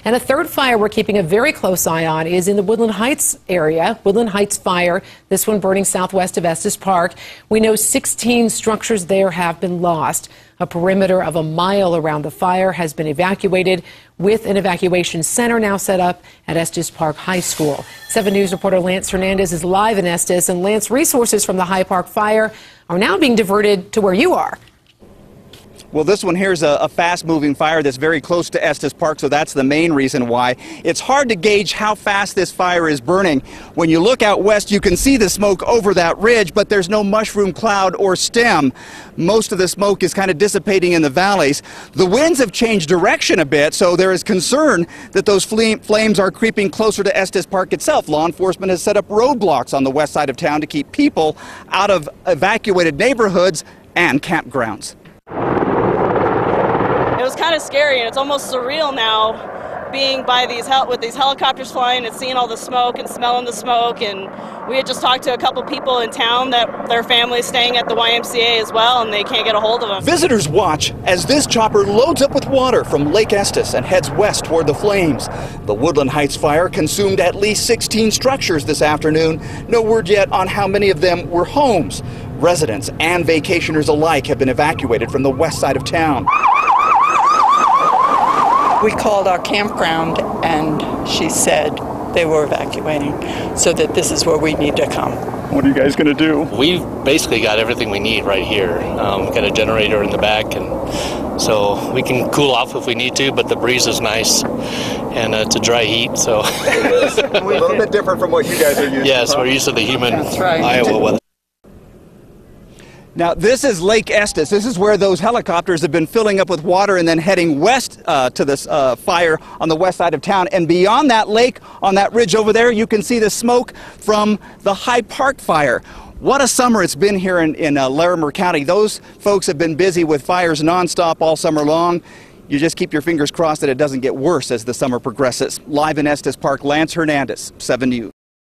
And a third fire we're keeping a very close eye on is in the Woodland Heights area. Woodland Heights fire, this one burning southwest of Estes Park. We know 16 structures there have been lost. A perimeter of a mile around the fire has been evacuated, with an evacuation center now set up at Estes Park High School. 7 News reporter Lance Hernandez is live in Estes, and Lance, resources from the High Park fire are now being diverted to where you are. Well, this one here is a fast-moving fire that's very close to Estes Park, so that's the main reason why. It's hard to gauge how fast this fire is burning. When you look out west, you can see the smoke over that ridge, but there's no mushroom cloud or stem. Most of the smoke is kind of dissipating in the valleys. The winds have changed direction a bit, so there is concern that those flames are creeping closer to Estes Park itself. Law enforcement has set up roadblocks on the west side of town to keep people out of evacuated neighborhoods and campgrounds. It was kind of scary, and it's almost surreal now, being by with these helicopters flying and seeing all the smoke and smelling the smoke. And we had just talked to a couple people in town that their family's staying at the YMCA as well, and they can't get a hold of them. Visitors watch as this chopper loads up with water from Lake Estes and heads west toward the flames. The Woodland Heights fire consumed at least 16 structures this afternoon. No word yet on how many of them were homes. Residents and vacationers alike have been evacuated from the west side of town. We called our campground, and she said they were evacuating, so that this is where we need to come. What are you guys going to do? We've basically got everything we need right here. We've got a generator in the back, and so we can cool off if we need to, but the breeze is nice, and it's a dry heat, so. A little bit different from what you guys are used to. Yes, we're used to the humid Iowa weather. Now, this is Lake Estes. This is where those helicopters have been filling up with water and then heading west to this fire on the west side of town. And beyond that lake, on that ridge over there, you can see the smoke from the High Park fire. What a summer it's been here in Larimer County. Those folks have been busy with fires nonstop all summer long. You just keep your fingers crossed that it doesn't get worse as the summer progresses. Live in Estes Park, Lance Hernandez, 7 News.